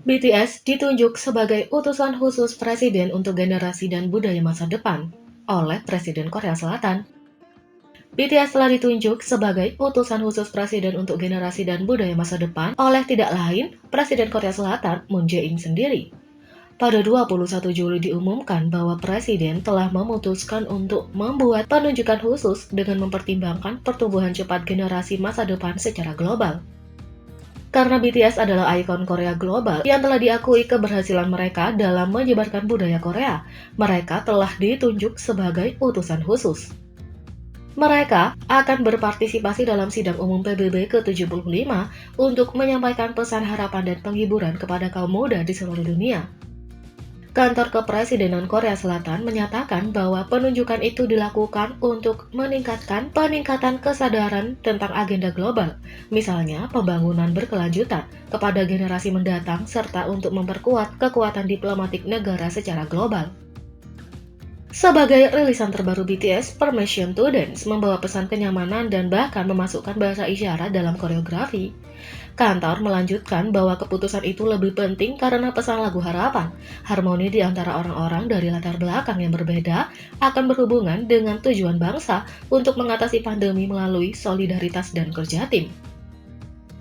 BTS ditunjuk sebagai utusan khusus presiden untuk generasi dan budaya masa depan oleh Presiden Korea Selatan. BTS telah ditunjuk sebagai utusan khusus presiden untuk generasi dan budaya masa depan oleh tidak lain Presiden Korea Selatan Moon Jae-in sendiri. Pada 21 Juli diumumkan bahwa Presiden telah memutuskan untuk membuat penunjukan khusus dengan mempertimbangkan pertumbuhan cepat generasi masa depan secara global. Karena BTS adalah ikon Korea global yang telah diakui keberhasilan mereka dalam menyebarkan budaya Korea, mereka telah ditunjuk sebagai utusan khusus. Mereka akan berpartisipasi dalam sidang umum PBB ke-75 untuk menyampaikan pesan harapan dan penghiburan kepada kaum muda di seluruh dunia. Kantor Kepresidenan Korea Selatan menyatakan bahwa penunjukan itu dilakukan untuk meningkatkan peningkatan kesadaran tentang agenda global, misalnya pembangunan berkelanjutan kepada generasi mendatang serta untuk memperkuat kekuatan diplomatik negara secara global. Sebagai rilisan terbaru BTS, Permission to Dance membawa pesan kenyamanan dan bahkan memasukkan bahasa isyarat dalam koreografi. Kantor melanjutkan bahwa keputusan itu lebih penting karena pesan lagu harapan, harmoni di antara orang-orang dari latar belakang yang berbeda akan berhubungan dengan tujuan bangsa untuk mengatasi pandemi melalui solidaritas dan kerja tim.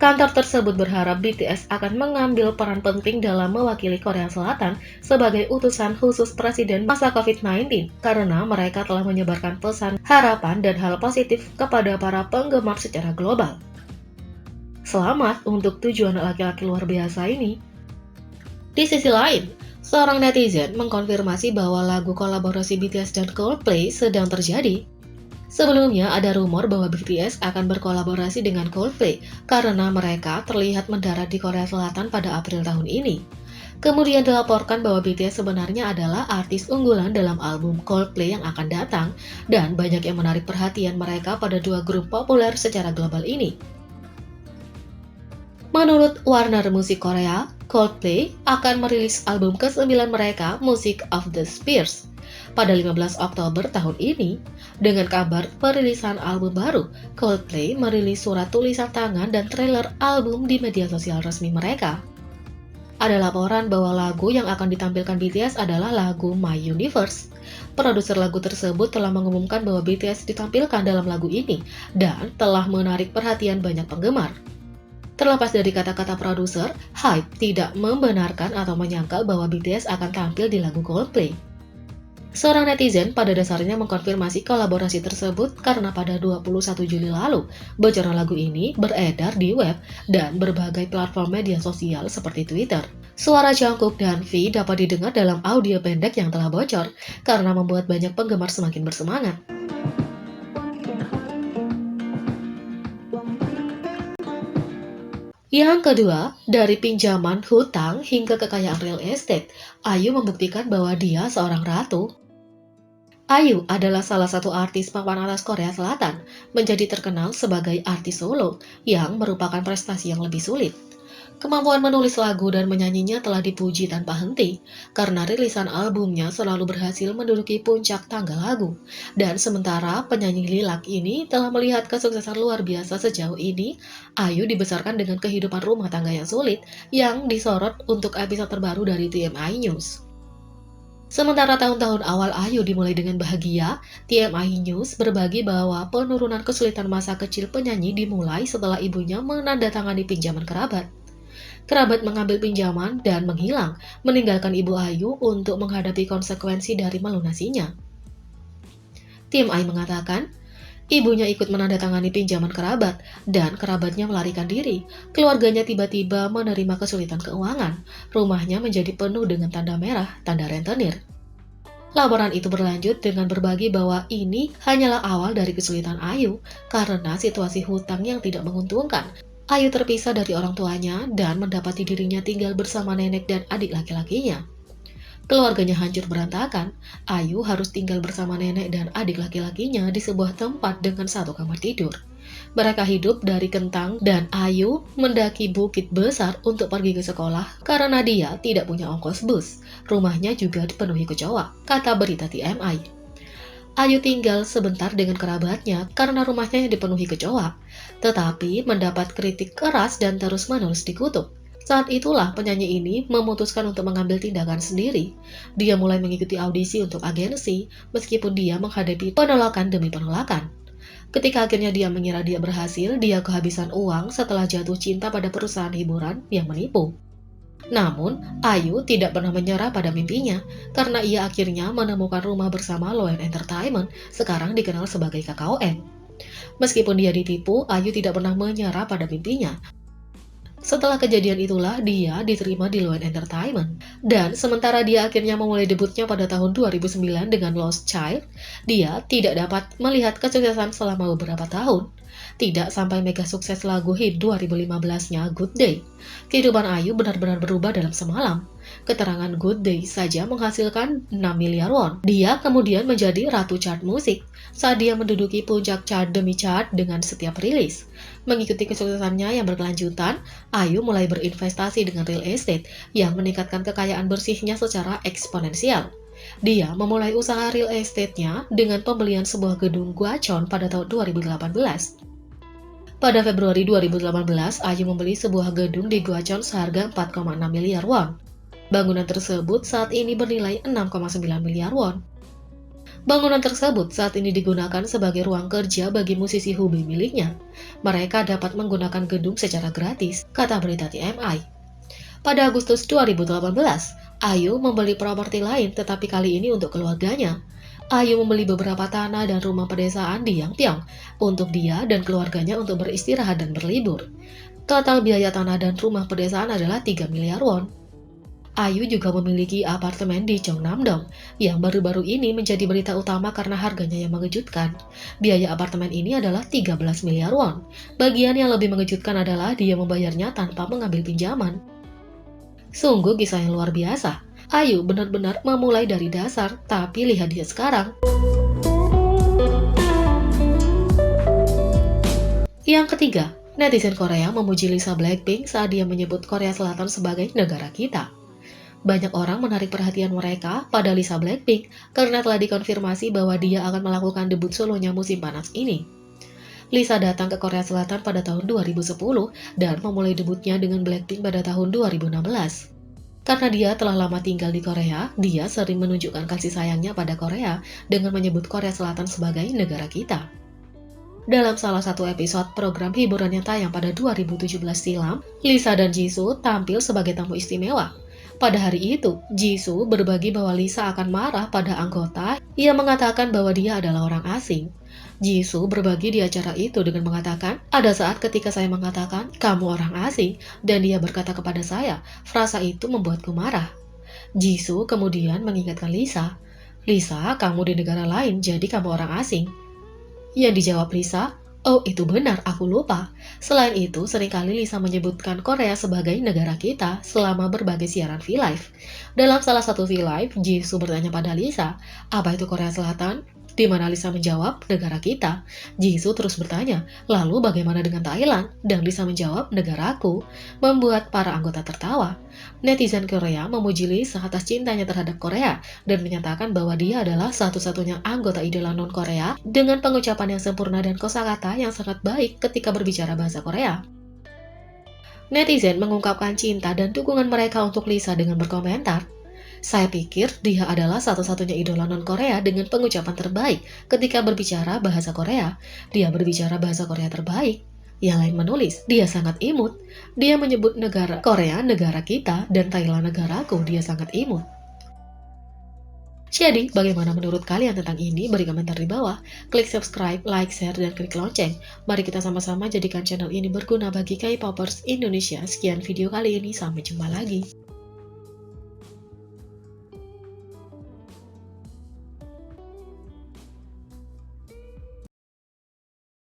Kantor tersebut berharap BTS akan mengambil peran penting dalam mewakili Korea Selatan sebagai utusan khusus presiden masa COVID-19 karena mereka telah menyebarkan pesan harapan dan hal positif kepada para penggemar secara global. Selamat untuk tujuan laki-laki luar biasa ini. Di sisi lain, seorang netizen mengkonfirmasi bahwa lagu kolaborasi BTS dan Coldplay sedang terjadi. Sebelumnya ada rumor bahwa BTS akan berkolaborasi dengan Coldplay karena mereka terlihat mendarat di Korea Selatan pada April tahun ini. Kemudian dilaporkan bahwa BTS sebenarnya adalah artis unggulan dalam album Coldplay yang akan datang dan banyak yang menarik perhatian mereka pada dua grup populer secara global ini. Menurut Warner Music Korea, Coldplay akan merilis album ke-9 mereka, Music of the Spheres, pada 15 Oktober tahun ini. Dengan kabar perilisan album baru, Coldplay merilis surat tulisan tangan dan trailer album di media sosial resmi mereka. Ada laporan bahwa lagu yang akan ditampilkan BTS adalah lagu My Universe. Produser lagu tersebut telah mengumumkan bahwa BTS ditampilkan dalam lagu ini dan telah menarik perhatian banyak penggemar. Terlepas dari kata-kata produser, Hype tidak membenarkan atau menyangkal bahwa BTS akan tampil di lagu Coldplay. Seorang netizen pada dasarnya mengkonfirmasi kolaborasi tersebut karena pada 21 Juli lalu, bocoran lagu ini beredar di web dan berbagai platform media sosial seperti Twitter. Suara Jungkook dan V dapat didengar dalam audio pendek yang telah bocor karena membuat banyak penggemar semakin bersemangat. Yang kedua, dari pinjaman, hutang, hingga kekayaan real estate, Ayu membuktikan bahwa dia seorang ratu. Ayu adalah salah satu artis papan atas Korea Selatan, menjadi terkenal sebagai artis solo, yang merupakan prestasi yang lebih sulit. Kemampuan menulis lagu dan menyanyinya telah dipuji tanpa henti, karena rilisan albumnya selalu berhasil menduduki puncak tangga lagu. Dan sementara penyanyi Lilac ini telah melihat kesuksesan luar biasa sejauh ini, Ayu dibesarkan dengan kehidupan rumah tangga yang sulit, yang disorot untuk episode terbaru dari TMI News. Sementara tahun-tahun awal Ayu dimulai dengan bahagia, TMI News berbagi bahwa penurunan kesulitan masa kecil penyanyi dimulai setelah ibunya menandatangani pinjaman kerabat. Kerabat mengambil pinjaman dan menghilang, meninggalkan ibu Ayu untuk menghadapi konsekuensi dari melunasinya. TMI mengatakan, ibunya ikut menandatangani pinjaman kerabat, dan kerabatnya melarikan diri. Keluarganya tiba-tiba menerima kesulitan keuangan. Rumahnya menjadi penuh dengan tanda merah, tanda rentenir. Laporan itu berlanjut dengan berbagi bahwa ini hanyalah awal dari kesulitan Ayu karena situasi hutang yang tidak menguntungkan. Ayu terpisah dari orang tuanya dan mendapati dirinya tinggal bersama nenek dan adik laki-lakinya. Keluarganya hancur berantakan. Ayu harus tinggal bersama nenek dan adik laki-lakinya di sebuah tempat dengan satu kamar tidur. Mereka hidup dari kentang dan Ayu mendaki bukit besar untuk pergi ke sekolah karena dia tidak punya ongkos bus. Rumahnya juga dipenuhi kecoa, kata berita TMI. Ayu tinggal sebentar dengan kerabatnya karena rumahnya yang dipenuhi kecoa, tetapi mendapat kritik keras dan terus-menerus dikutuk. Saat itulah penyanyi ini memutuskan untuk mengambil tindakan sendiri. Dia mulai mengikuti audisi untuk agensi, meskipun dia menghadapi penolakan demi penolakan. Ketika akhirnya dia mengira dia berhasil, dia kehabisan uang setelah jatuh cinta pada perusahaan hiburan yang menipu. Namun, Ayu tidak pernah menyerah pada mimpinya, karena ia akhirnya menemukan rumah bersama Loen Entertainment, sekarang dikenal sebagai KKOM. Meskipun dia ditipu, Ayu tidak pernah menyerah pada mimpinya. Setelah kejadian itulah dia diterima di Loen Entertainment. Dan sementara dia akhirnya memulai debutnya pada tahun 2009 dengan Lost Child, dia tidak dapat melihat kesuksesan selama beberapa tahun. Tidak sampai mega sukses lagu hit 2015-nya Good Day. Kehidupan Ayu benar-benar berubah dalam semalam. Keterangan Good Day saja menghasilkan 6 miliar won. Dia kemudian menjadi ratu chart musik saat dia menduduki puncak chart demi chart dengan setiap rilis. Mengikuti kesuksesannya yang berkelanjutan, Ayu mulai berinvestasi dengan real estate yang meningkatkan kekayaan bersihnya secara eksponensial. Dia memulai usaha real estate-nya dengan pembelian sebuah gedung Gwacheon pada tahun 2018. Pada Februari 2018, Ayu membeli sebuah gedung di Gwacheon seharga 4,6 miliar won. Bangunan tersebut saat ini bernilai 6,9 miliar won. Bangunan tersebut saat ini digunakan sebagai ruang kerja bagi musisi Hubei miliknya. Mereka dapat menggunakan gedung secara gratis, kata berita TMI. Pada Agustus 2018, Ayu membeli properti lain tetapi kali ini untuk keluarganya. Ayu membeli beberapa tanah dan rumah pedesaan di Yangpyeong untuk dia dan keluarganya untuk beristirahat dan berlibur. Total biaya tanah dan rumah pedesaan adalah 3 miliar won. Ayu juga memiliki apartemen di Cheongnam-dong yang baru-baru ini menjadi berita utama karena harganya yang mengejutkan. Biaya apartemen ini adalah 13 miliar won. Bagian yang lebih mengejutkan adalah dia membayarnya tanpa mengambil pinjaman. Sungguh kisah yang luar biasa. Ayu benar-benar memulai dari dasar, tapi lihat dia sekarang. Yang ketiga, netizen Korea memuji Lisa Blackpink saat dia menyebut Korea Selatan sebagai negara kita. Banyak orang menarik perhatian mereka pada Lisa Blackpink karena telah dikonfirmasi bahwa dia akan melakukan debut solonya musim panas ini. Lisa datang ke Korea Selatan pada tahun 2010 dan memulai debutnya dengan Blackpink pada tahun 2016. Karena dia telah lama tinggal di Korea, dia sering menunjukkan kasih sayangnya pada Korea dengan menyebut Korea Selatan sebagai negara kita. Dalam salah satu episode program hiburan yang tayang pada 2017 silam, Lisa dan Jisoo tampil sebagai tamu istimewa. Pada hari itu, Jisoo berbagi bahwa Lisa akan marah pada anggota yang mengatakan bahwa dia adalah orang asing. Jisoo berbagi di acara itu dengan mengatakan, ada saat ketika saya mengatakan, kamu orang asing, dan dia berkata kepada saya, frasa itu membuatku marah. Jisoo kemudian mengingatkan Lisa, Lisa, kamu di negara lain, jadi kamu orang asing. Yang dijawab Lisa, oh itu benar, aku lupa. Selain itu, seringkali Lisa menyebutkan Korea sebagai negara kita selama berbagai siaran V-Live. Dalam salah satu V-Live, Jisoo bertanya pada Lisa, apa itu Korea Selatan? Di mana Lisa menjawab, negara kita. Jisoo terus bertanya, lalu bagaimana dengan Thailand? Dan Lisa menjawab, negaraku. Membuat para anggota tertawa. Netizen Korea memuji Lisa atas cintanya terhadap Korea dan menyatakan bahwa dia adalah satu-satunya anggota idola non-Korea dengan pengucapan yang sempurna dan kosakata yang sangat baik ketika berbicara bahasa Korea. Netizen mengungkapkan cinta dan dukungan mereka untuk Lisa dengan berkomentar, saya pikir dia adalah satu-satunya idola non-Korea dengan pengucapan terbaik ketika berbicara bahasa Korea. Dia berbicara bahasa Korea terbaik. Yang lain menulis, dia sangat imut. Dia menyebut negara Korea negara kita dan Thailand negaraku, dia sangat imut. Jadi, bagaimana menurut kalian tentang ini? Beri komentar di bawah. Klik subscribe, like, share, dan klik lonceng. Mari kita sama-sama jadikan channel ini berguna bagi K-popers Indonesia. Sekian video kali ini, sampai jumpa lagi.